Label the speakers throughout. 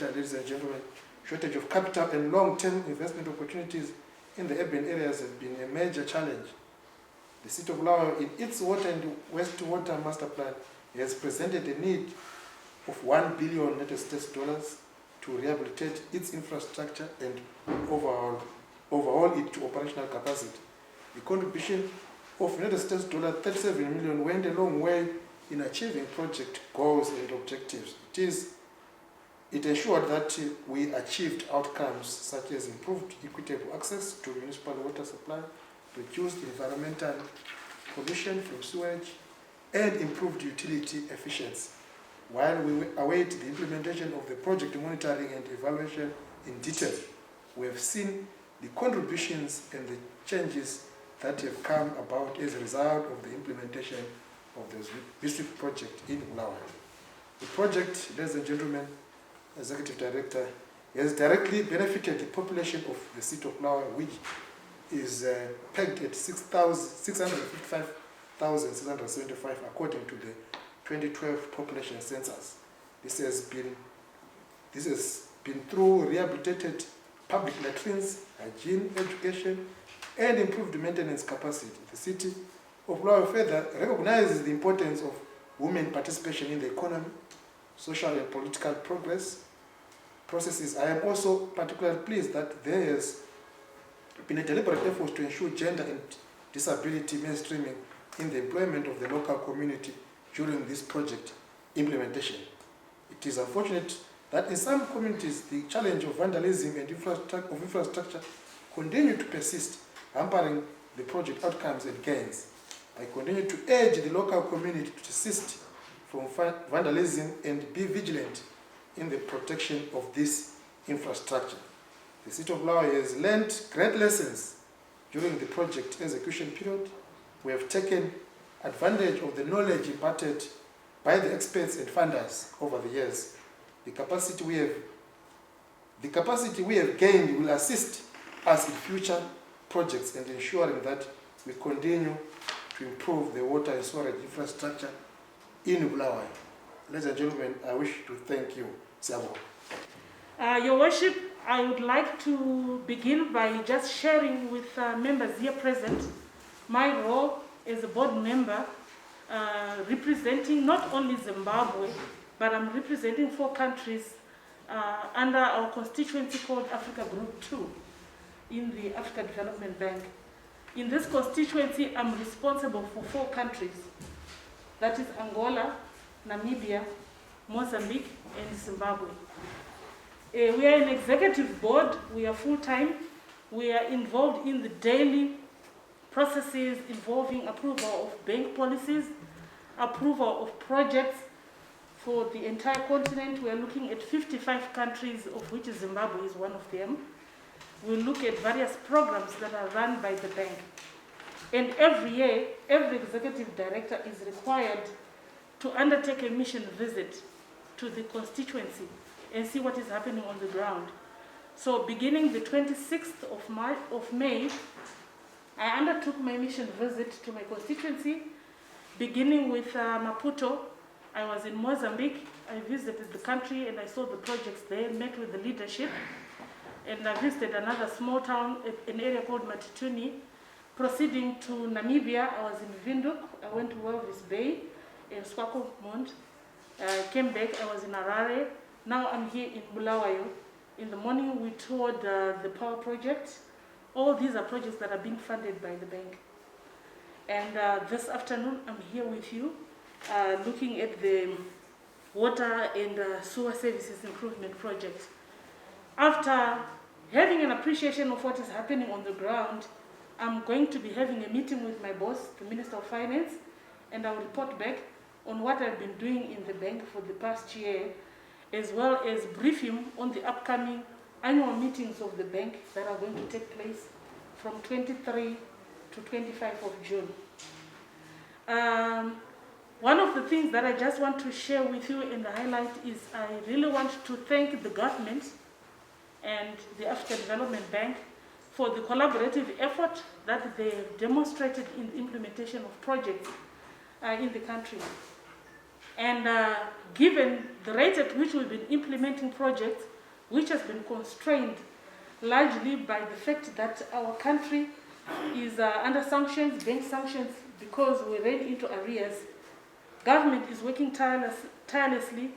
Speaker 1: Director, ladies and gentlemen, shortage of capital and long-term investment opportunities in the urban areas have been a major challenge. The City of Bulawayo, in its water and wastewater master plan, has presented a need of $1 billion United States dollars to rehabilitate its infrastructure and overhaul it to operational capacity. The contribution of United States dollar 37 million went a long way in achieving project goals and objectives. It ensured that we achieved outcomes such as improved equitable access to municipal water supply, reduced environmental pollution from sewage, and improved utility efficiency. While we await the implementation of the project monitoring and evaluation in detail, we have seen the contributions and the changes that have come about as a result of the implementation of the BWSSIP project in Bulawayo. The project, ladies and gentlemen, Executive Director, has directly benefited the population of the City of Bulawayo, which is pegged at 655,675 according to the 2012 population census. This has been through rehabilitated public latrines, hygiene, education, and improved maintenance capacity. The City of Bulawayo further recognizes the importance of women participation in the economy, social and political processes. I am also particularly pleased that there has been a deliberate effort to ensure gender and disability mainstreaming in the employment of the local community during this project implementation. It is unfortunate that in some communities the challenge of vandalism and infrastructure continue to persist, hampering the project outcomes and gains. I continue to urge the local community to desist from vandalism and be vigilant in the protection of this infrastructure. The City of Bulawayo has learned great lessons during the project execution period. We have taken advantage of the knowledge imparted by the experts and funders over the years. The capacity we have gained will assist us in future projects and ensuring that we continue to improve the water and sewerage infrastructure in Bulawayo. Ladies and gentlemen, I wish to thank you.
Speaker 2: Your Worship, I would like to begin by just sharing with members here present my role as a board member representing not only Zimbabwe, but I'm representing 4 countries under our constituency called Africa Group 2 in the Africa Development Bank. In this constituency, I'm responsible for 4 countries. That is Angola, Namibia, Mozambique, and Zimbabwe. We are an executive board. We are full-time. We are involved in the daily processes involving approval of bank policies, approval of projects for the entire continent. We are looking at 55 countries, of which Zimbabwe is one of them. We look at various programs that are run by the bank. And every year, every executive director is required to undertake a mission visit to the constituency and see what is happening on the ground. So beginning the 26th of May, I undertook my mission visit to my constituency, beginning with Maputo. I was in Mozambique. I visited the country and I saw the projects there, met with the leadership, and I visited another small town, an area called Matituni. Proceeding to Namibia, I was in Windhoek. I went to Walvis Bay and Swakopmund. Came back, I was in Harare. Now I'm here in Bulawayo. In the morning, we toured the power project. All these are projects that are being funded by the bank. And this afternoon, I'm here with you, looking at the water and sewer services improvement project. After having an appreciation of what is happening on the ground, I'm going to be having a meeting with my boss, the Minister of Finance, and I'll report back on what I've been doing in the bank for the past year, as well as brief him on the upcoming annual meetings of the bank that are going to take place from 23 to 25 of June. One of the things that I just want to share with you and highlight is I really want to thank the government and the Africa Development Bank for the collaborative effort that they have demonstrated in the implementation of projects in the country. And given the rate at which we've been implementing projects, which has been constrained largely by the fact that our country is under sanctions, bank sanctions, because we ran into arrears. Government is working tirelessly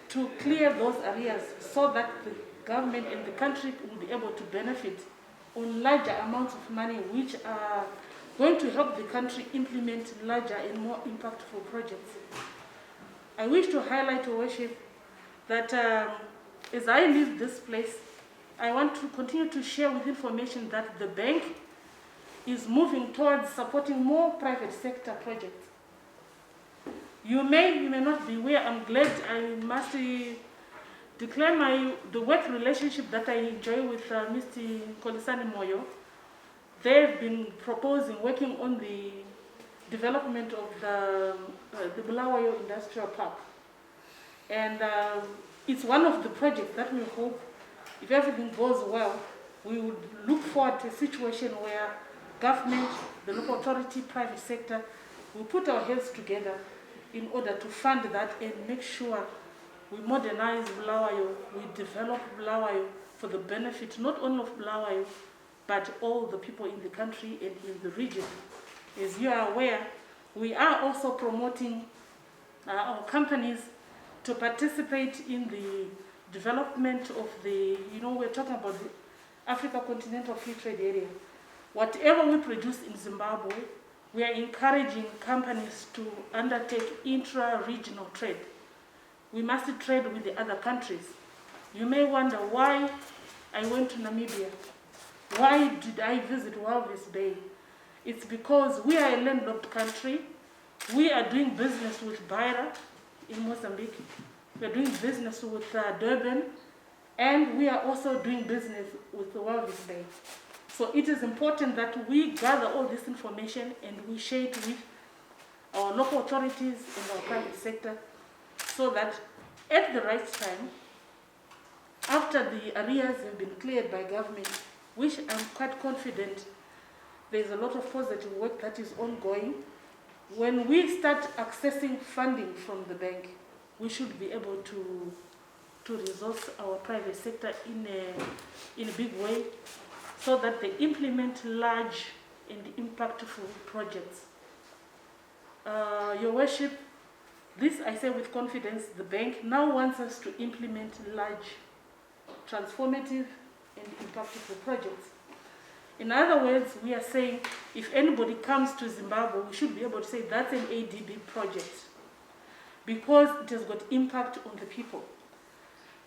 Speaker 2: to clear those arrears so that the government and the country will be able to benefit on larger amounts of money which are going to help the country implement larger and more impactful projects. I wish to highlight, Your Worship, that as I leave this place, I want to continue to share with information that the bank is moving towards supporting more private sector projects. You may not be aware. I'm glad. I must declare the work relationship that I enjoy with Mr. Kolisani Moyo. They've been proposing, working on the development of the Bulawayo Industrial Park. And it's one of the projects that we hope, if everything goes well, we would look forward to a situation where government, the local authority, private sector, will put our heads together in order to fund that and make sure we modernize Bulawayo, we develop Bulawayo for the benefit not only of Bulawayo, but all the people in the country and in the region. As you are aware, we are also promoting our companies to participate in the development of the, we're talking about the Africa Continental Free Trade Area. Whatever we produce in Zimbabwe, we are encouraging companies to undertake intra-regional trade. We must trade with the other countries. You may wonder why I went to Namibia. Why did I visit Walvis Bay? It's because we are a landlocked country. We are doing business with Beira in Mozambique. We are doing business with Durban. And we are also doing business with Walvis Bay. So it is important that we gather all this information and we share it with our local authorities and our private sector so that at the right time, after the arrears have been cleared by government, which I'm quite confident there's a lot of positive work that is ongoing, when we start accessing funding from the bank, we should be able to resource our private sector in a big way so that they implement large and impactful projects. Your Worship, this I say with confidence, the bank now wants us to implement large, transformative and impactful projects. In other words, we are saying if anybody comes to Zimbabwe, we should be able to say that's an ADB project because it has got impact on the people.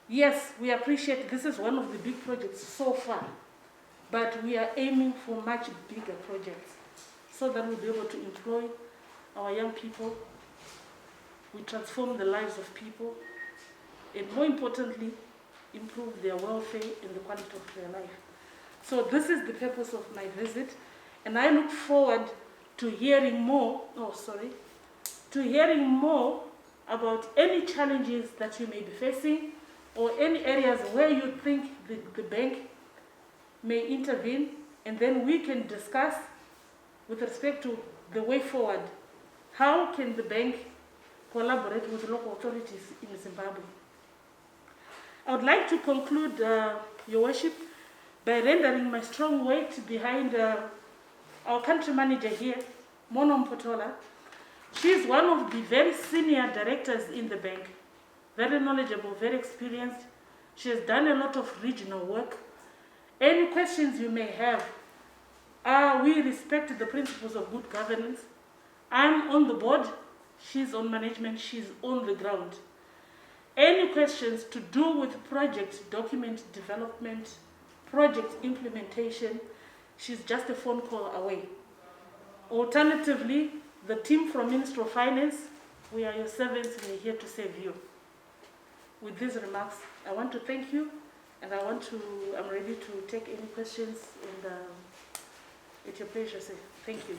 Speaker 2: Yes, we appreciate this is one of the big projects so far, but we are aiming for much bigger projects so that we'll be able to employ our young people, we transform the lives of people, and more importantly, improve their welfare and the quality of their life. So this is the purpose of my visit, and I look forward to hearing more, about any challenges that you may be facing or any areas where you think the bank may intervene, and then we can discuss with respect to the way forward. How can the bank collaborate with local authorities in Zimbabwe? I would like to conclude, Your Worship, by rendering my strong weight behind our country manager here, Mono Mpotola. She is one of the very senior directors in the bank, very knowledgeable, very experienced. She has done a lot of regional work. Any questions you may have, we respect the principles of good governance. I'm on the board, she's on management, she's on the ground. Any questions to do with project document development, project implementation, she's just a phone call away. Alternatively, the team from Ministry of Finance, we are your servants, we're here to serve you. With these remarks, I want to thank you, and I'm ready to take any questions, and it's your pleasure, sir. Thank you.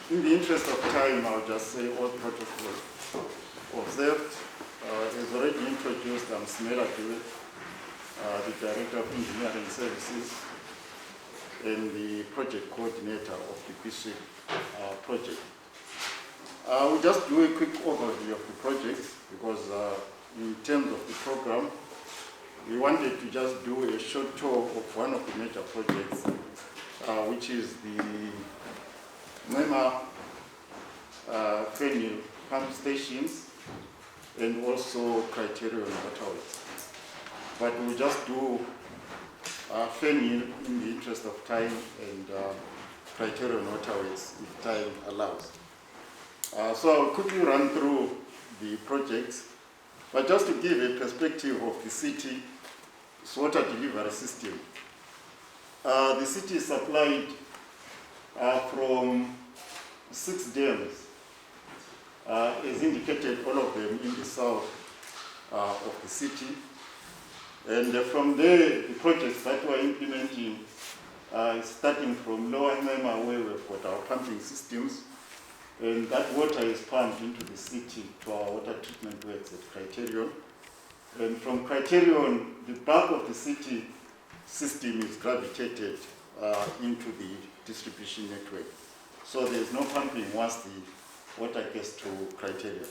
Speaker 3: In the interest of time, I'll just say all protocols observed. As already introduced, I'm Simela Dube, the Director of Engineering Services and the Project Coordinator of the BWSSIP project. We'll just do a quick overview of the project because in terms of the program, we wanted to just do a short tour of one of the major projects, which is the Moyo Fenil pump stations and also Criterion waterways. But we'll just do Fenil in the interest of time and Criterion waterways if time allows. So I'll quickly run through the projects, but just to give a perspective of the city's water delivery system. The city is supplied from 6 dams, as indicated, all of them in the south of the city. And from there, the projects that we're implementing, starting from Lower Moyo, where we've got our pumping systems, and that water is pumped into the city to our water treatment works at Criterion. And from Criterion, the bulk of the city system is gravitated into the distribution network. So there's no pumping once the water gets to Criterion.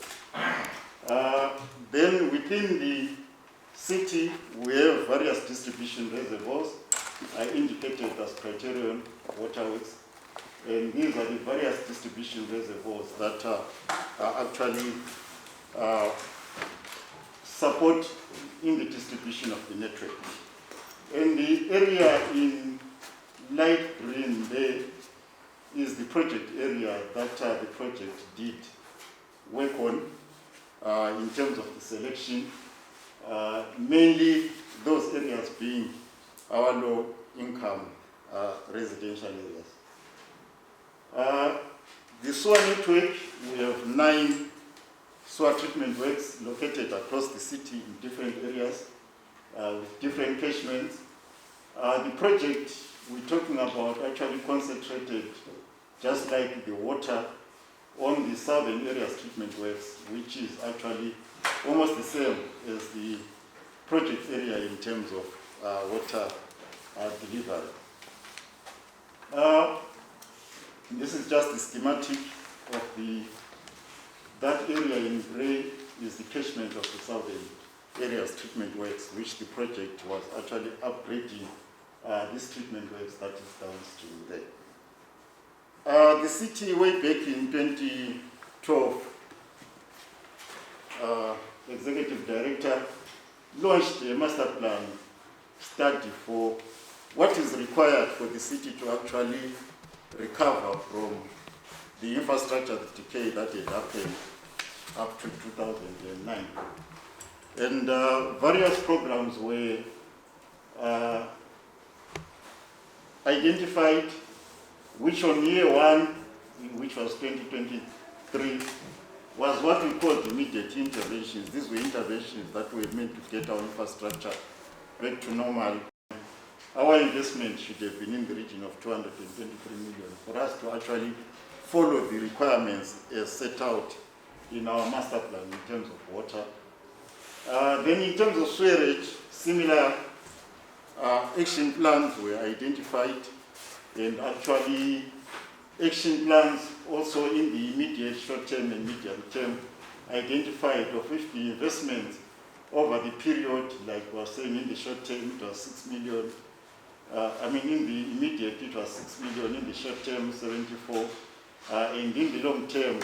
Speaker 3: Then within the city, we have various distribution reservoirs. I indicated as Criterion waterways. And these are the various distribution reservoirs that are actually support in the distribution of the network. And the area in light green there is the project area that the project did work on in terms of the selection, mainly those areas being our low-income residential areas. The sewer network, we have 9 sewer treatment works located across the city in different areas with different catchments. The project we're talking about actually concentrated, just like the water, on the southern areas treatment works, which is actually almost the same as the project area in terms of water delivery. This is just the schematic of that area in gray is the catchment of the southern areas treatment works, which the project was actually upgrading this treatment works that is downstream there. The city, way back in 2012, Executive Director launched a master plan study for what is required for the city to actually recover from the infrastructure decay that had happened up to 2009. And various programs were identified, which on year 1, which was 2023, was what we called immediate interventions. These were interventions that were meant to get our infrastructure back to normal. Our investment should have been in the region of 223 million for us to actually follow the requirements as set out in our master plan in terms of water. Then in terms of sewerage, similar action plans were identified, and actually action plans also in the immediate short term and medium term identified of which the investment over the period, like we were saying in the short term, it was 6 million. In the immediate it was 6 million, in the short term 74, and in the long term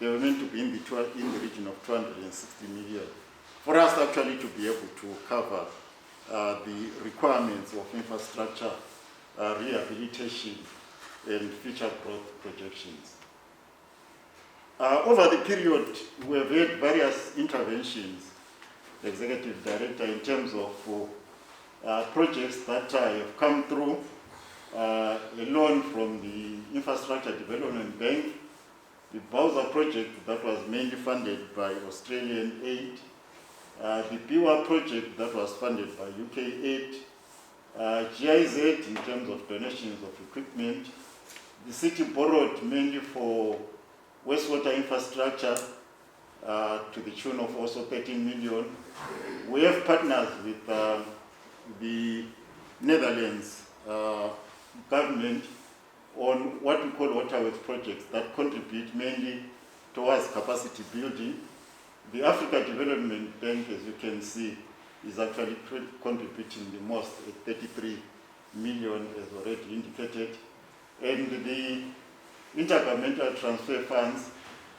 Speaker 3: they were meant to be in the region of 260 million. For us actually to be able to cover the requirements of infrastructure, rehabilitation, and future growth projections. Over the period, we have had various interventions, the Executive Director, in terms of projects that have come through, a loan from the Infrastructure Development Bank, the Bowser project that was mainly funded by Australian aid, the BWSSIP project that was funded by UK aid, GIZ in terms of donations of equipment. The city borrowed mainly for wastewater infrastructure to the tune of also 13 million. We have partners with the Netherlands government on what we call waterways projects that contribute mainly towards capacity building. The Africa Development Bank, as you can see, is actually contributing the most at 33 million, as already indicated. And the intergovernmental transfer funds,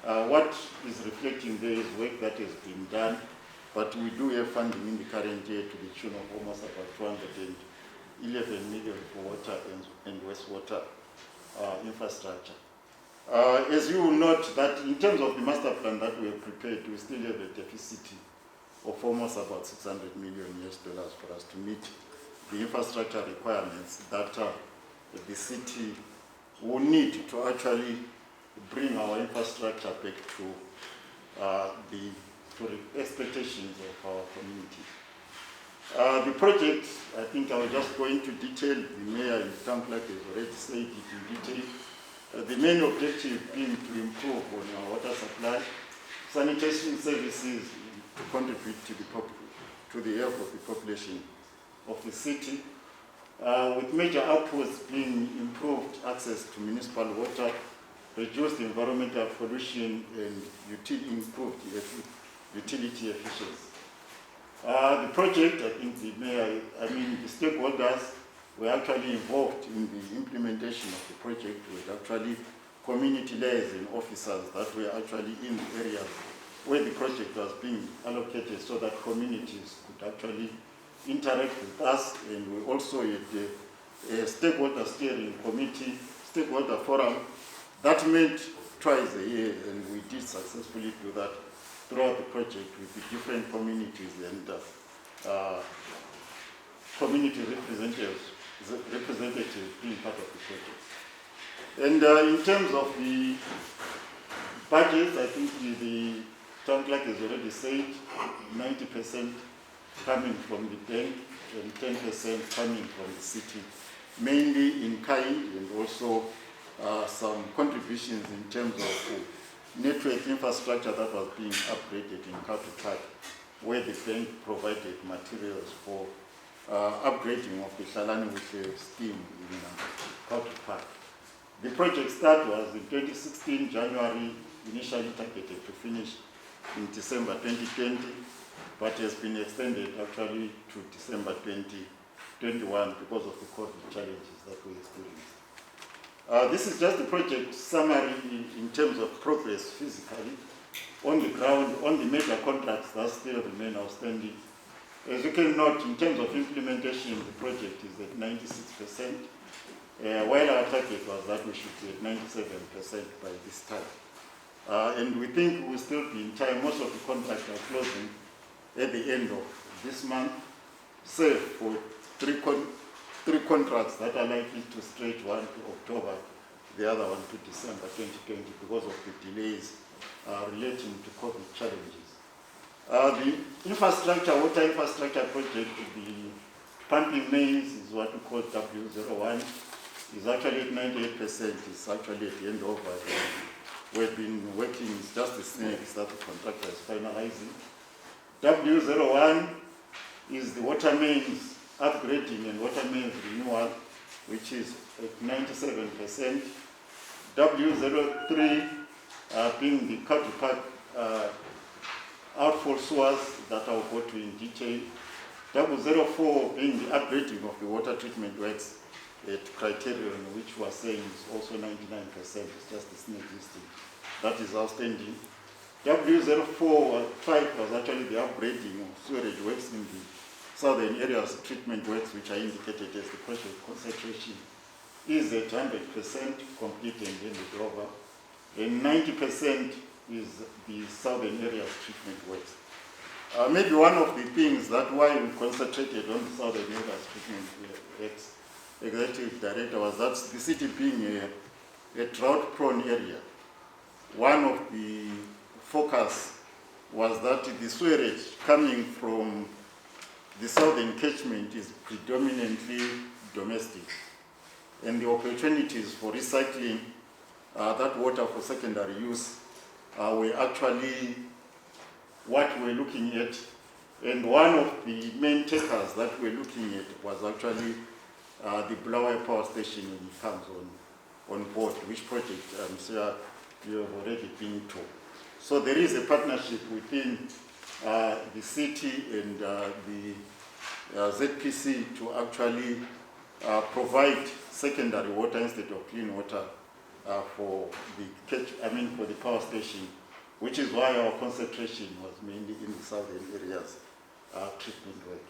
Speaker 3: what is reflecting there is work that has been done, but we do have funding in the current year to the tune of almost about 211 million for water and wastewater infrastructure. As you will note that in terms of the master plan that we have prepared, we still have a deficit of almost about $600 million for us to meet the infrastructure requirements that the city will need to actually bring our infrastructure back to the expectations of our community. The project, I think I will just go into detail. The mayor in the town clerk has already said it in detail. The main objective being to improve on our water supply, sanitation services to contribute to the health of the population of the city, with major outputs being improved access to municipal water, reduced environmental pollution, and improved utility efficiency. The project, I think the stakeholders were actually involved in the implementation of the project with actually community liaison officers that were actually in the areas where the project was being allocated so that communities could actually interact with us. And we also had a stakeholder steering committee, stakeholder forum, that met twice a year, and we did successfully do that throughout the project with the different communities and community representatives being part of the project. And in terms of the budgets, I think the town clerk has already said 90% coming from the bank and 10% coming from the city, mainly in kind, and also some contributions in terms of network infrastructure that was being upgraded in Kautu Park, where the bank provided materials for upgrading of the Shalani with scheme in Kautu Park. The project start was in 2016, January, initially targeted to finish in December 2020, but has been extended actually to December 2021 because of the COVID challenges that we experienced. This is just the project summary in terms of progress physically. On the ground, on the major contracts that still remain outstanding. As you can note, in terms of implementation, the project is at 96%, while our target was that we should be at 97% by this time. And we think we'll still be in time. Most of the contracts are closing at the end of this month, save for three contracts that are likely to stretch, one to October, the other one to December 2020 because of the delays relating to COVID challenges. The infrastructure, water infrastructure project, the pumping mains is what we call W01, is actually at 98%, it's actually at the end of it. We've been working, it's just the snakes that the contractor is finalizing. W01 is the water mains upgrading and water mains renewal, which is at 97%. W03 being the Kautu Park outfall sewers that I'll go to in detail. 004 being the upgrading of the water treatment works at Criterion, which was saying is also 99%, it's just the snake listing. That is outstanding. W045 was actually the upgrading of sewerage works in the southern areas, treatment works, which are indicated as the project concentration is at 100% complete and handed over. And 90% is the southern areas treatment works. Maybe one of the things that why we concentrated on the southern areas treatment works, Executive Director, was that the city being a drought-prone area. One of the focus was that the sewerage coming from the southern catchment is predominantly domestic, and the opportunities for recycling that water for secondary use were actually what we're looking at. And one of the main takers that we're looking at was actually the Bulawayo power station when it comes on board, which project I'm sure you have already been to. So there is a partnership within the city and the ZPC to actually provide secondary water instead of clean water for for the power station, which is why our concentration was mainly in the southern areas treatment work.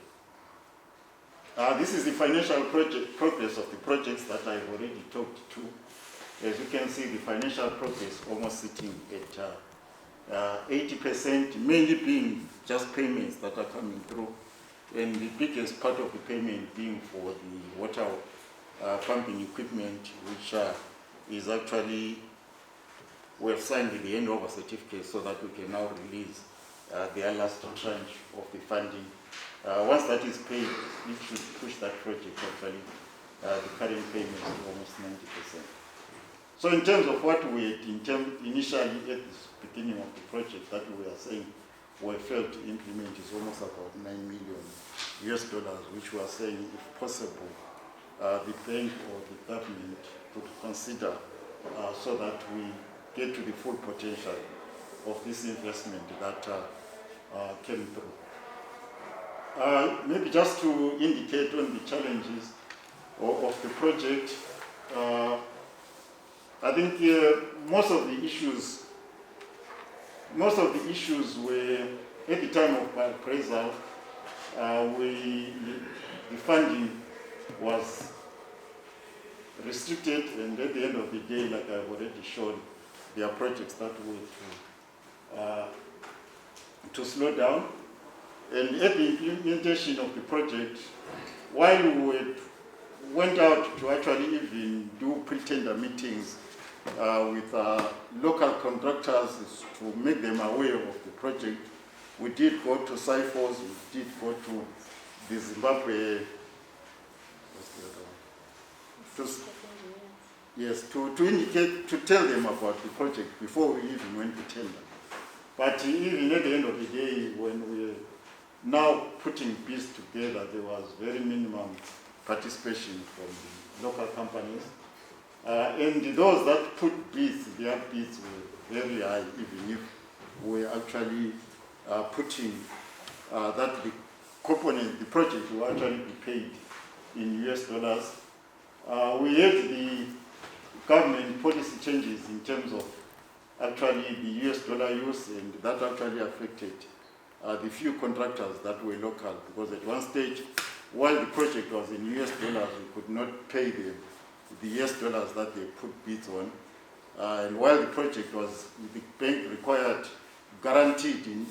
Speaker 3: This is the financial progress of the projects that I've already talked to. As you can see, the financial progress almost sitting at 80%, mainly being just payments that are coming through, and the biggest part of the payment being for the water pumping equipment, which is actually, we have signed the handover certificate so that we can now release their last tranche of the funding. Once that is paid, it should push that project actually, the current payment to almost 90%. So in terms of what we had initially at the beginning of the project that we are saying we failed to implement is almost about $9 million, which we are saying, if possible, the bank or the government could consider so that we get to the full potential of this investment that came through. Maybe just to indicate on the challenges of the project, I think most of the issues were at the time of appraisal. The funding was restricted, and at the end of the day, like I've already shown, there are projects that were to slow down. And at the implementation of the project, while we went out to actually even do pre-tender meetings with local contractors to make them aware of the project, we did go to CIFOS, we did go to the Zimbabwe, to indicate, to tell them about the project before we even went to tender. But even at the end of the day, when we now putting bids together, there was very minimum participation from the local companies. And those that put bids, their bids were very high, even if we actually putting that the component, the project will actually be paid in US dollars. We had the government policy changes in terms of actually the US dollar use, and that actually affected the few contractors that were local, because at one stage, while the project was in US dollars, we could not pay them the US dollars that they put bids on. And while the project was, the bank required guarantees in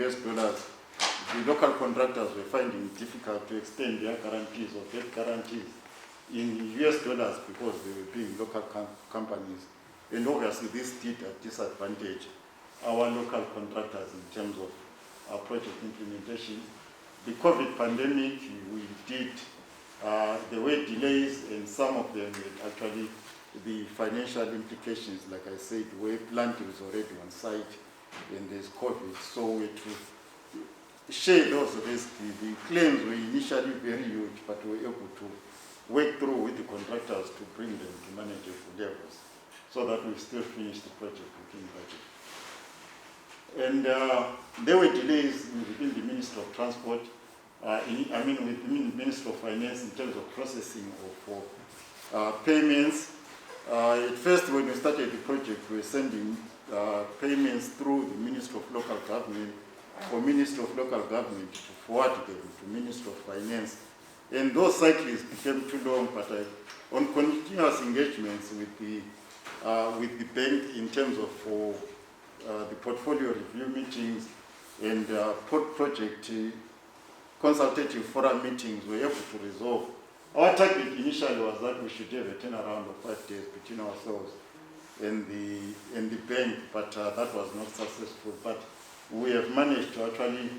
Speaker 3: US dollars, the local contractors were finding it difficult to extend their guarantees or get guarantees in US dollars because they were being local companies. And obviously this did disadvantage our local contractors in terms of our project implementation. The COVID pandemic, we did, there were delays, and some of them had actually the financial implications, like I said, where plant was already on site and there's COVID. So we had to share those risks. The claims were initially very huge, but we were able to work through with the contractors to bring them to manageable levels so that we still finished the project within budget. And there were delays within the Ministry of Transport, within the Ministry of Finance in terms of processing of payments. At first, when we started the project, we were sending payments through the Ministry of Local Government, for Ministry of Local Government to forward them to Ministry of Finance. And those cycles became too long, but on continuous engagements with the bank in terms of the portfolio review meetings and project consultative forum meetings, we were able to resolve. Our target initially was that we should have a turnaround of 5 days between ourselves and the bank, but that was not successful. But we have managed to actually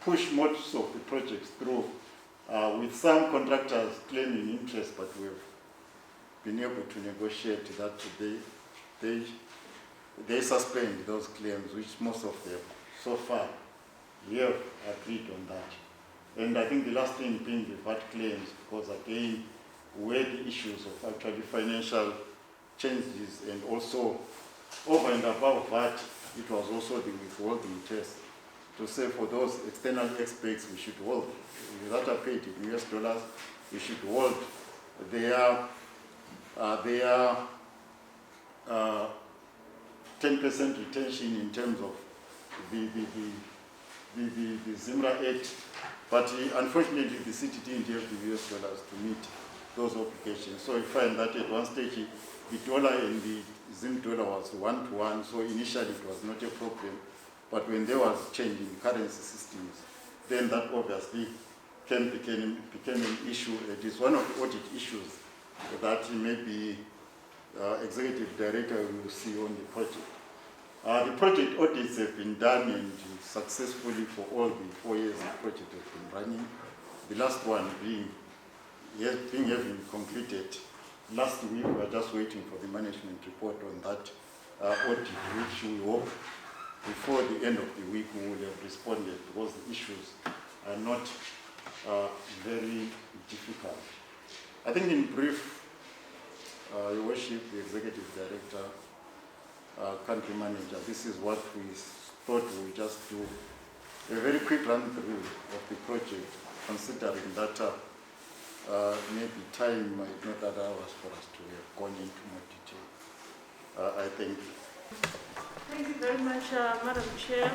Speaker 3: push most of the projects through, with some contractors claiming interest, but we have been able to negotiate that they suspend those claims, which most of them so far have agreed on that. And I think the last thing being the VAT claims, because again, where the issues of actually financial changes, and also over and above VAT, it was also the withholding test to say for those external experts we should hold, that are paid in US dollars, we should hold their 10% retention in terms of the ZIMRA Act, but unfortunately the city didn't have the US dollars to meet those obligations. So we find that at one stage the dollar and the Zim dollar was 1-to-1, so initially it was not a problem, but when there was change in currency systems, then that obviously became an issue. It is one of the audit issues that maybe executive director will see on the project. The project audits have been done and successfully for all the 4 years the project has been running. The last one being having completed last week. We are just waiting for the management report on that audit, which we hope before the end of the week we will have responded, because the issues are not very difficult. I think in brief, Your Worship, the Executive Director, Country Manager, this is what we thought we would just do. A very quick run through of the project, considering that maybe time might not allow us for us to have gone into more detail. I think.
Speaker 2: Thank you very much, Madam Chair.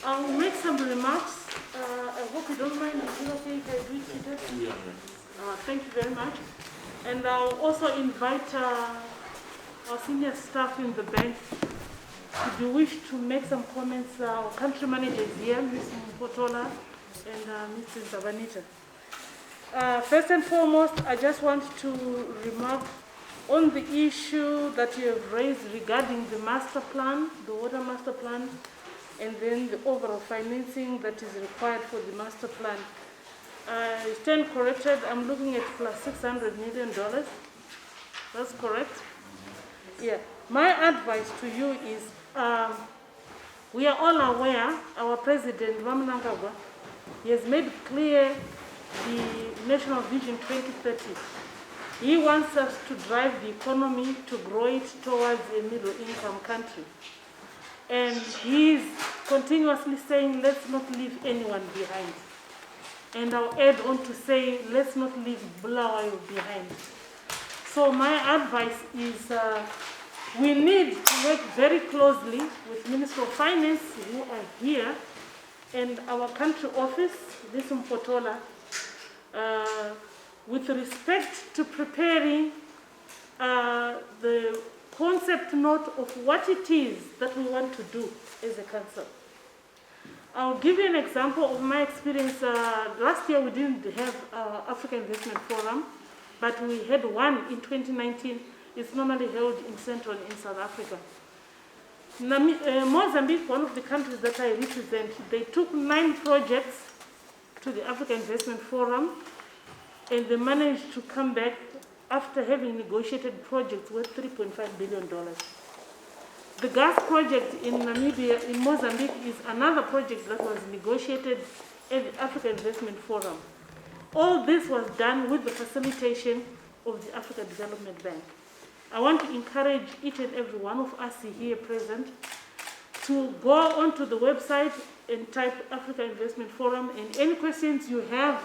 Speaker 2: I'll make some remarks. I hope you don't mind. Is it okay if I do it today? Thank you very much. And I'll also invite our senior staff in the bank. If you wish to make some comments, our country manager is here, Ms. Mpotola and Mr. Zabanita. First and foremost, I just want to remark on the issue that you have raised regarding the master plan, the water master plan, and then the overall financing that is required for the master plan. I stand corrected. I'm looking at plus $600 million. That's correct? Yeah. My advice to you is, we are all aware, our President, Ramnangagwa, he has made clear the National Vision 2030. He wants us to drive the economy, to grow it towards a middle-income country. And he is continuously saying, let's not leave anyone behind. And I'll add on to say, let's not leave Bulawayo behind. So my advice is, we need to work very closely with Minister of Finance, who are here, and our country office, this Mpotola, with respect to preparing the concept note of what it is that we want to do as a council. I'll give you an example of my experience. Last year we didn't have African Investment Forum, but we had one in 2019. It's normally held in Central in South Africa. Mozambique, one of the countries that I represent, they took 9 projects to the African Investment Forum, and they managed to come back after having negotiated projects worth $3.5 billion. The gas project in Namibia, in Mozambique, is another project that was negotiated at the African Investment Forum. All this was done with the facilitation of the African Development Bank. I want to encourage each and every one of us here present to go onto the website and type African Investment Forum, and any questions you have,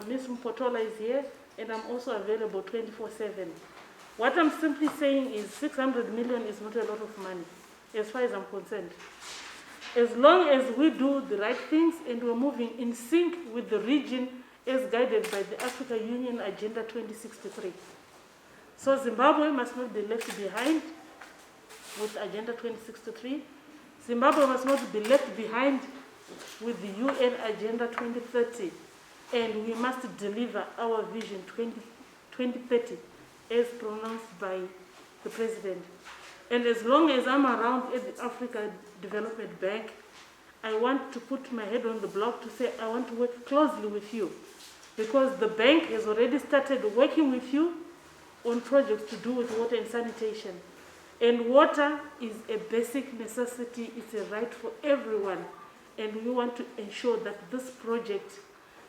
Speaker 2: Ms. Mpotola is here, and I'm also available 24/7. What I'm simply saying is 600 million is not a lot of money, as far as I'm concerned. As long as we do the right things and we're moving in sync with the region as guided by the Africa Union Agenda 2063. So Zimbabwe must not be left behind with Agenda 2063. Zimbabwe must not be left behind with the UN Agenda 2030. And we must deliver our Vision 2030 as pronounced by the President. And as long as I'm around at the Africa Development Bank, I want to put my head on the block to say I want to work closely with you, because the bank has already started working with you on projects to do with water and sanitation. And water is a basic necessity, it's a right for everyone. And we want to ensure that this project,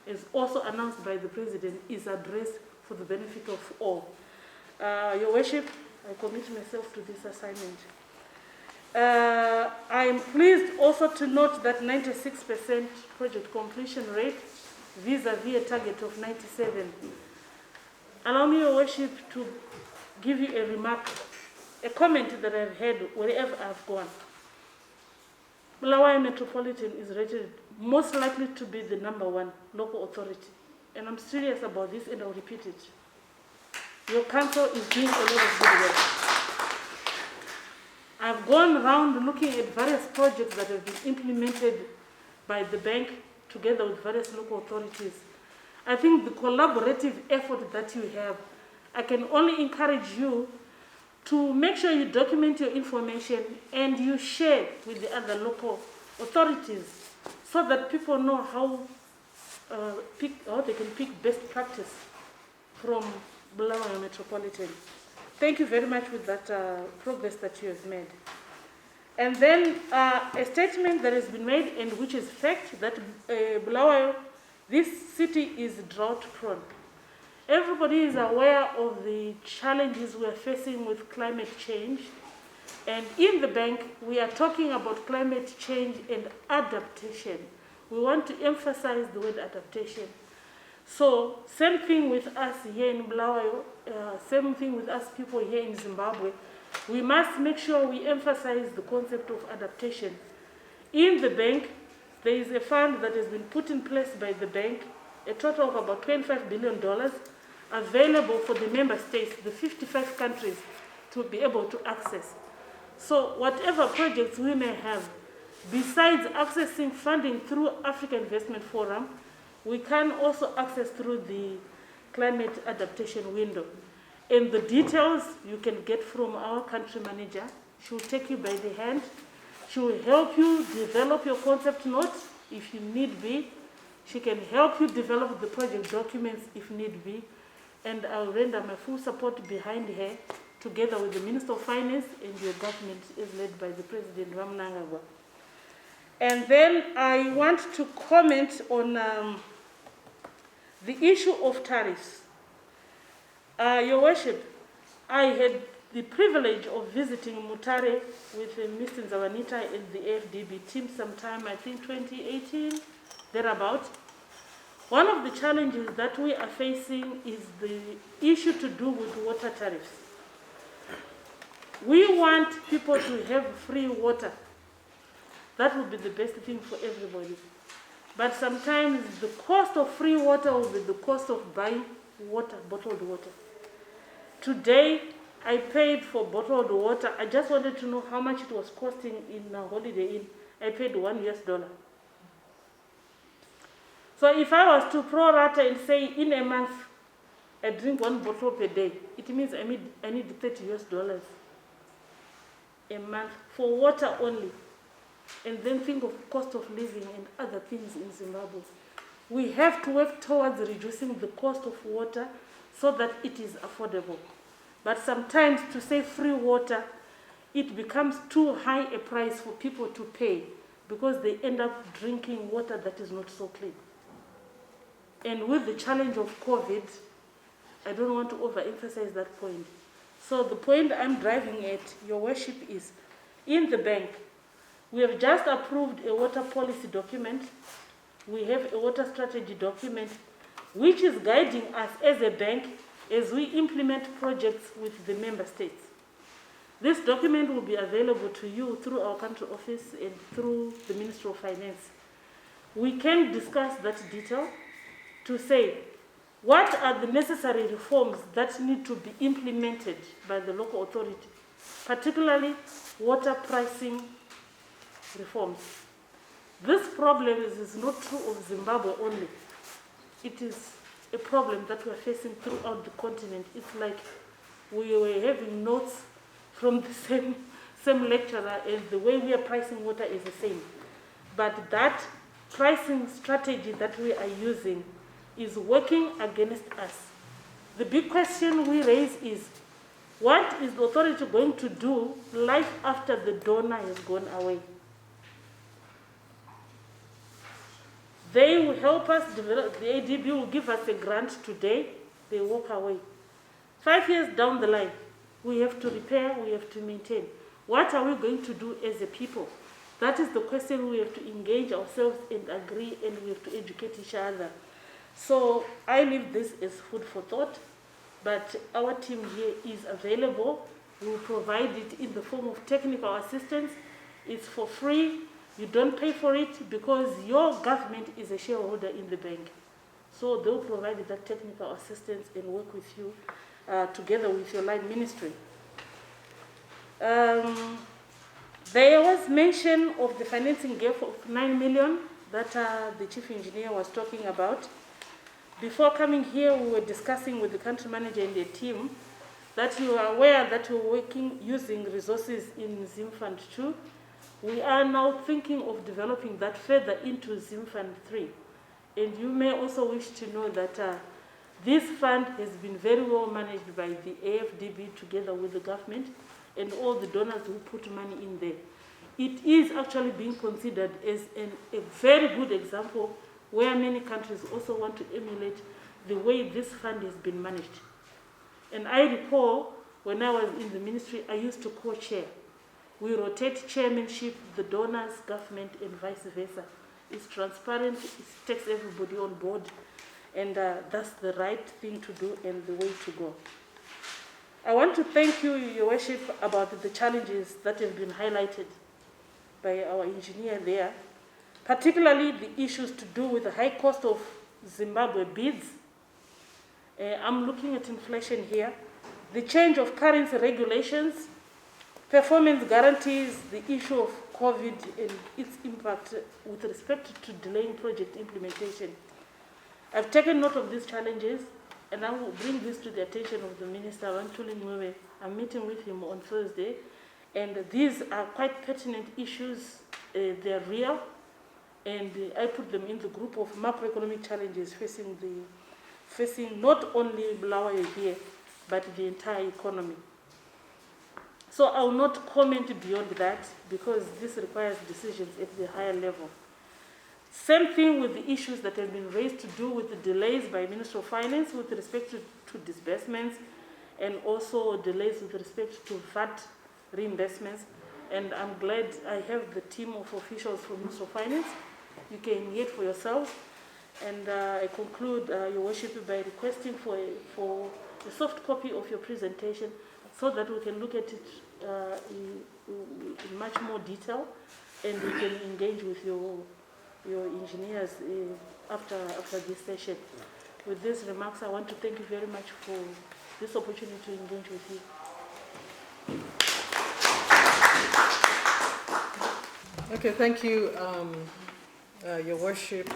Speaker 2: as also announced by the President, is addressed for the benefit of all. Your Worship, I commit myself to this assignment. I'm pleased also to note that 96% project completion rate vis-a-vis a target of 97. Allow me, Your Worship, to give you a remark, a comment that I've had wherever I've gone. Bulawayo Metropolitan is rated most likely to be the #1 local authority. And I'm serious about this, and I'll repeat it. Your council is doing a lot of good work. I've gone around looking at various projects that have been implemented by the bank together with various local authorities. I think the collaborative effort that you have, I can only encourage you to make sure you document your information and you share with the other local authorities so that people know how they can pick best practice from Bulawayo Metropolitan. Thank you very much with that progress that you have made. And then a statement that has been made and which is fact that Bulawayo, this city is drought prone. Everybody is aware of the challenges we are facing with climate change. And in the bank, we are talking about climate change and adaptation. We want to emphasize the word adaptation. So, same thing with us here in Bulawayo, same thing with us people here in Zimbabwe. We must make sure we emphasize the concept of adaptation. In the bank, there is a fund that has been put in place by the bank, a total of about $25 billion, available for the member states, the 55 countries, to be able to access. So whatever projects we may have, besides accessing funding through African Investment Forum, we can also access through the climate adaptation window. And the details you can get from our country manager. She will take you by the hand. She will help you develop your concept notes if you need be. She can help you develop the project documents if need be. And I'll render my full support behind her, together with the Minister of Finance and your government is led by the President Ramnangagwa. And then I want to comment on the issue of tariffs. Your Worship, I had the privilege of visiting Mutare with Mr. Nzawanita and the AFDB team sometime, I think 2018, thereabout. One of the challenges that we are facing is the issue to do with water tariffs. We want people to have free water. That would be the best thing for everybody. But sometimes the cost of free water will be the cost of buying water, bottled water. Today, I paid for bottled water. I just wanted to know how much it was costing in a Holiday Inn. I paid $1 US. So if I was to prorata and say in a month, I drink 1 bottle per day, it means I need $30 US a month for water only. And then think of cost of living and other things in Zimbabwe. We have to work towards reducing the cost of water so that it is affordable. But sometimes to say free water, it becomes too high a price for people to pay because they end up drinking water that is not so clean. And with the challenge of COVID, I don't want to overemphasize that point. So the point I'm driving at, Your Worship, is in the bank, we have just approved a water policy document. We have a water strategy document, which is guiding us as a bank as we implement projects with the member states. This document will be available to you through our country office and through the Ministry of Finance. We can discuss that detail to say what are the necessary reforms that need to be implemented by the local authority, particularly water pricing reforms. This problem is not true of Zimbabwe only. It is a problem that we are facing throughout the continent. It's like we were having notes from the same lecturer, and the way we are pricing water is the same. But that pricing strategy that we are using is working against us. The big question we raise is, what is the authority going to do life after the donor has gone away? They will help us develop, the ADB will give us a grant today, they walk away. 5 years down the line, we have to repair, we have to maintain. What are we going to do as a people? That is the question we have to engage ourselves and agree, and we have to educate each other. So I leave this as food for thought, but our team here is available. We will provide it in the form of technical assistance. It's for free. You don't pay for it because your government is a shareholder in the bank. So they'll provide that technical assistance and work with you together with your line ministry. There was mention of the financing gap of 9 million that the chief engineer was talking about. Before coming here, we were discussing with the country manager and the team that you are aware that we're working using resources in ZIM Fund 2. We are now thinking of developing that further into ZIM Fund 3. And you may also wish to know that this fund has been very well managed by the AFDB together with the government and all the donors who put money in there. It is actually being considered as a very good example where many countries also want to emulate the way this fund has been managed. And I recall when I was in the ministry, I used to co-chair. We rotate chairmanship, the donors, government, and vice versa. It's transparent, it takes everybody on board, and that's the right thing to do and the way to go. I want to thank you, Your Worship, about the challenges that have been highlighted by our engineer there, particularly the issues to do with the high cost of Zimbabwe bids. I'm looking at inflation here, the change of currency regulations, performance guarantees, the issue of COVID and its impact with respect to delaying project implementation. I've taken note of these challenges, and I will bring this to the attention of the Minister, Moyo. I'm meeting with him on Thursday, and these are quite pertinent issues. They're real, and I put them in the group of macroeconomic challenges facing not only Bulawayo here, but the entire economy. So I will not comment beyond that because this requires decisions at the higher level. Same thing with the issues that have been raised to do with the delays by Minister of Finance with respect to disbursements, and also delays with respect to VAT reimbursements. And I'm glad I have the team of officials from Minister of Finance. You can hear it for yourselves. And I conclude, Your Worship, by requesting for a soft copy of your presentation so that we can look at it in much more detail, and we can engage with your engineers after this session. With these remarks, I want to thank you very much for this opportunity to engage with you.
Speaker 4: Okay, thank you, Your Worship,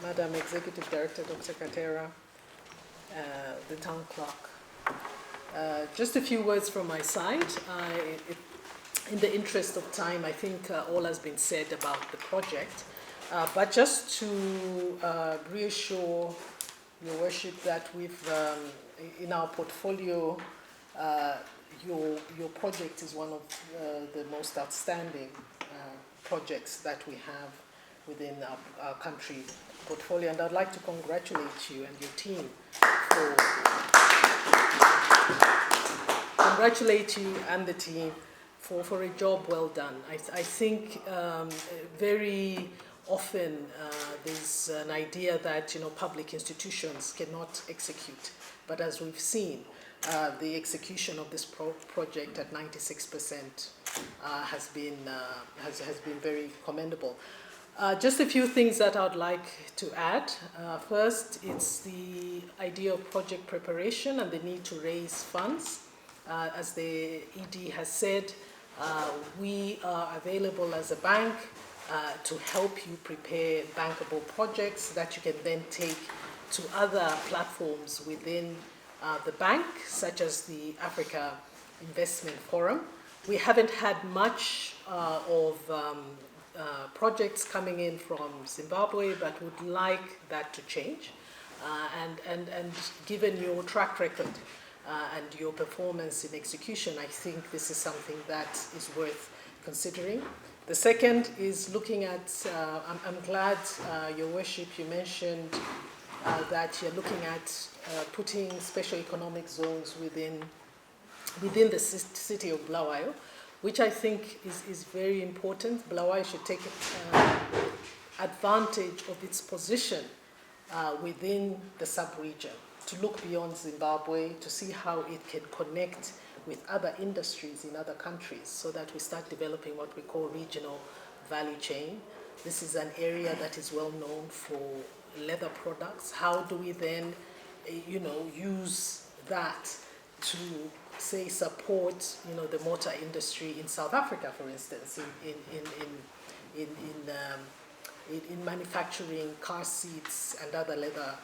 Speaker 4: Madam Executive Director, Dr. Katera, the Town Clerk. Just a few words from my side. In the interest of time, I think all has been said about the project. But just to reassure Your Worship that we've, in our portfolio, your project is one of the most outstanding projects that we have within our country portfolio. And I'd like to congratulate you and your team for a job well done. I think very often there's an idea that public institutions cannot execute, but as we've seen, the execution of this project at 96% has been very commendable. Just a few things that I'd like to add. First, it's the idea of project preparation and the need to raise funds. As the ED has said, we are available as a bank to help you prepare bankable projects that you can then take to other platforms within the bank, such as the Africa Investment Forum. We haven't had much of projects coming in from Zimbabwe, but would like that to change. And given your track record and your performance in execution, I think this is something that is worth considering. The second is looking at, I'm glad, Your Worship, you mentioned that you're looking at putting special economic zones within within the city of Bulawayo, which I think is very important. Bulawayo should take advantage of its position within the sub-region, to look beyond Zimbabwe, to see how it can connect with other industries in other countries, so that we start developing what we call regional value chain. This is an area that is well known for leather products. How do we then, use that to, say, support, the motor industry in South Africa, for instance, in manufacturing car seats and other leather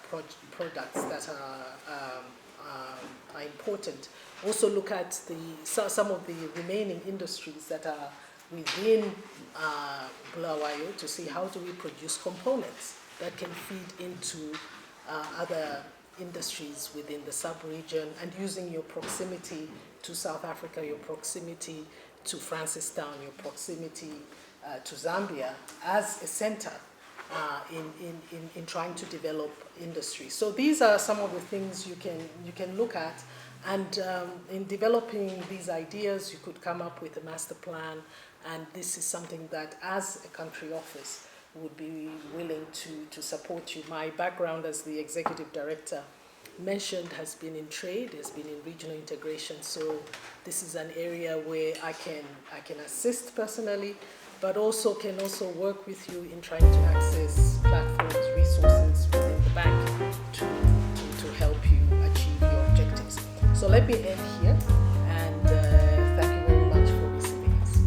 Speaker 4: products that are important. Also look at some of the remaining industries that are within Bulawayo, to see how do we produce components that can feed into other industries within the sub-region, and using your proximity to South Africa, your proximity to Francistown, your proximity to Zambia as a center in trying to develop industry. So these are some of the things you can look at, and in developing these ideas, you could come up with a master plan, and this is something that, as a country office, would be willing to support you. My background as the executive director mentioned has been in trade, has been in regional integration, so this is an area where I can assist personally, but also can work with you in trying to access platforms, resources within the bank to help you achieve your objectives. So let me end here, and thank you very much for receiving us.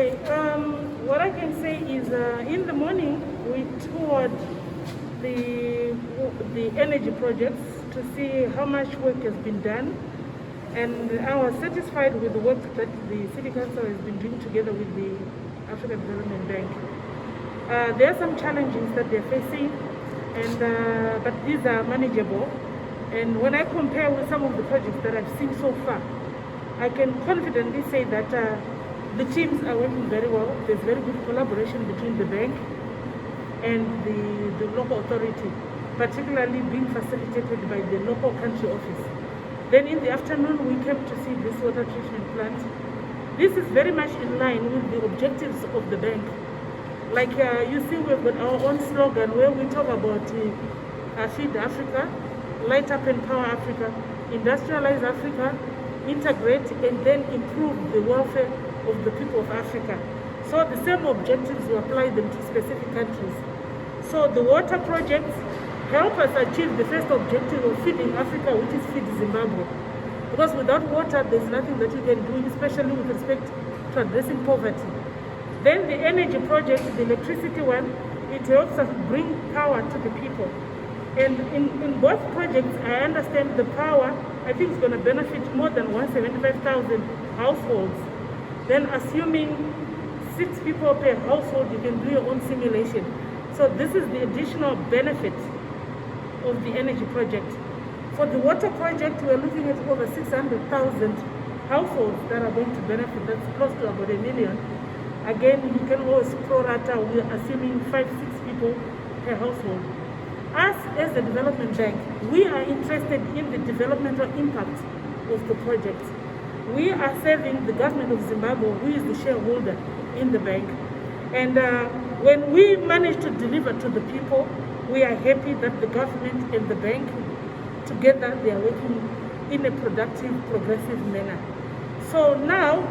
Speaker 2: Okay, what I can say is in the morning we toured the energy projects to see how much work has been done, and I was satisfied with the work that the City Council has been doing together with the African Development Bank. There are some challenges that they're facing, and but these are manageable. And when I compare with some of the projects that I've seen so far, I can confidently say that the teams are working very well. There's very good collaboration between the bank and the local authority, particularly being facilitated by the local country office. Then in the afternoon, we came to see this water treatment plant. This is very much in line with the objectives of the bank. Like you see, we've got our own slogan where we talk about Feed Africa, Light Up and Power Africa, Industrialize Africa, Integrate, and then improve the welfare of the people of Africa. So the same objectives, we apply them to specific countries. So the water projects help us achieve the first objective of feeding Africa, which is feed Zimbabwe. Because without water, there's nothing that you can do, especially with respect to addressing poverty. Then the energy project, the electricity one, it helps us bring power to the people. And in both projects, I understand the power, I think, is going to benefit more than 175,000 households. Then assuming 6 people per household, you can do your own simulation. So this is the additional benefit of the energy project. For the water project, we're looking at over 600,000 households that are going to benefit. That's close to about 1 million. Again, you can always pro rata, we're assuming 5-6 people per household. Us as the development bank, we are interested in the developmental impact of the project. We are serving the government of Zimbabwe, who is the shareholder in the bank. And when we manage to deliver to the people, we are happy that the government and the bank together, they are working in a productive, progressive manner. So now,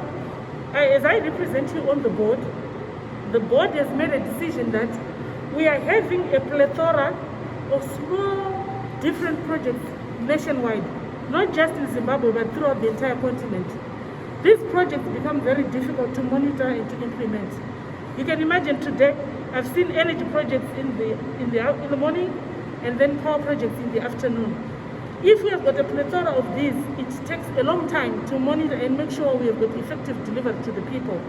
Speaker 2: as I represent you on the board has made a decision that we are having a plethora of small, different projects nationwide, not just in Zimbabwe, but throughout the entire continent. These projects become very difficult to monitor and to implement. You can imagine today, I've seen energy projects in the morning and then power projects in the afternoon. If we have got a plethora of these, it takes a long time to monitor and make sure we have got effective delivery to the people.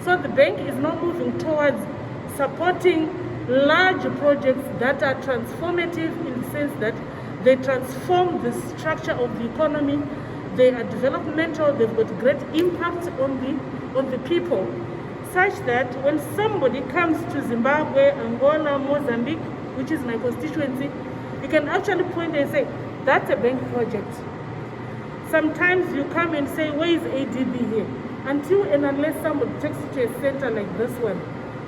Speaker 2: So the bank is now moving towards supporting large projects that are transformative in the sense that they transform the structure of the economy, they are developmental, they've got great impact on the people, such that when somebody comes to Zimbabwe, Angola, Mozambique, which is my constituency, you can actually point and say, that's a bank project. Sometimes you come and say, where is ADB here? Until and unless somebody takes you to a center like this one,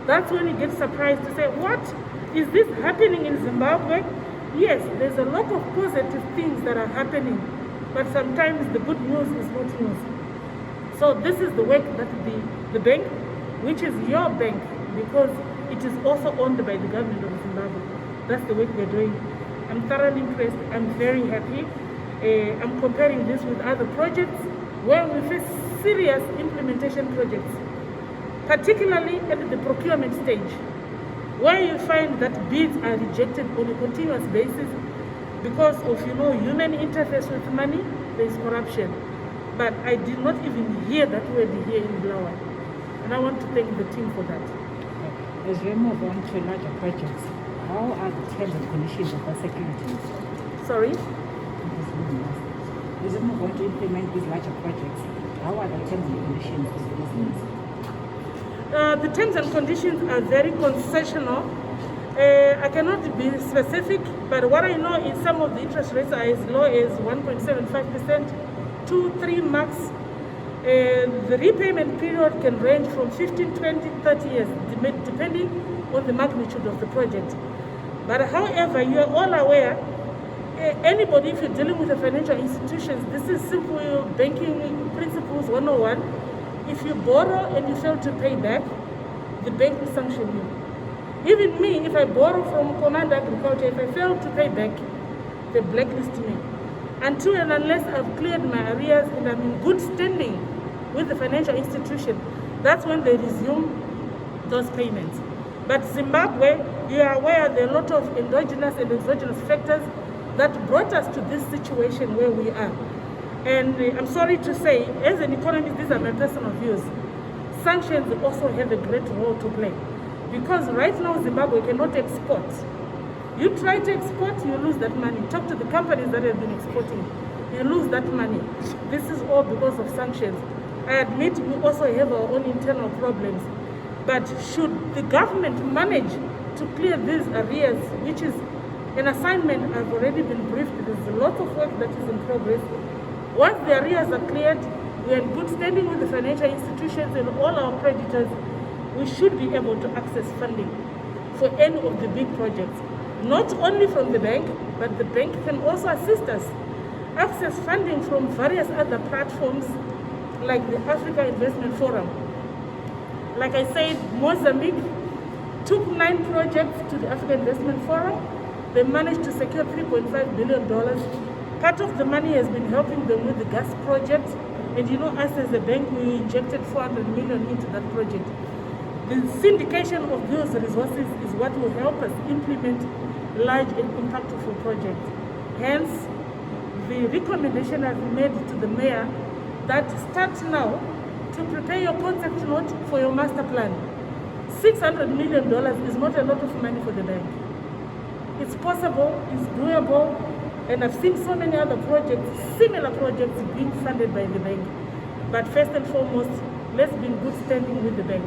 Speaker 2: that's when you get surprised to say, what? Is this happening in Zimbabwe? Yes, there's a lot of positive things that are happening, but sometimes the good news is not news. So this is the work that the bank, which is your bank, because it is also owned by the government of Zimbabwe. That's the work they're doing. I'm thoroughly impressed. I'm very happy. I'm comparing this with other projects where we face serious implementation projects, particularly at the procurement stage, where you find that bids are rejected on a continuous basis because of, human interface with money. There is corruption. But I did not even hear that word here in Bulawayo. And I want to thank the team for that.
Speaker 5: As we move on to larger projects, how are the terms and conditions of the security?
Speaker 2: Sorry?
Speaker 5: As we move on to implement these larger projects, how are the terms and conditions of the business?
Speaker 2: The terms and conditions are very concessional. I cannot be specific, but what I know is some of the interest rates are as low as 1.75% to 3 max. The repayment period can range from 15, 20, 30 years, depending on the magnitude of the project. But however, you are all aware, anybody, if you're dealing with a financial institutions, this is simple banking principles 101. If you borrow and you fail to pay back, the bank will sanction you. Even me, if I borrow from Command Agriculture, if I fail to pay back, they blacklist me. Until and unless I've cleared my arrears and I'm in good standing with the financial institution, That's when they resume those payments. But Zimbabwe, you are aware there are a lot of endogenous and exogenous factors that brought us to this situation where we are. And I'm sorry to say, as an economist, these are my personal views, sanctions also have a great role to play. Because right now Zimbabwe cannot export. You try to export, you lose that money. Talk to the companies that have been exporting, you lose that money. This is all because of sanctions. I admit we also have our own internal problems. But should the government manage to clear these arrears, which is an assignment I've already been briefed, there's a lot of work that is in progress. Once the arrears are cleared, we are in good standing with the financial institutions and all our creditors, we should be able to access funding for any of the big projects. Not only from the bank, but the bank can also assist us access funding from various other platforms like the Africa Investment Forum. Like I said, Mozambique took 9 projects to the Africa Investment Forum. They managed to secure $3.5 billion. Part of the money has been helping them with the gas project. And you know, us as a bank, we injected $400 million into that project. The syndication of those resources is what will help us implement large and impactful projects. Hence, the recommendation I've made to the mayor that start now to prepare your concept note for your master plan. $600 million is not a lot of money for the bank. It's possible, it's doable, and I've seen so many other projects, similar projects being funded by the bank. But first and foremost, let's be in good standing with the bank.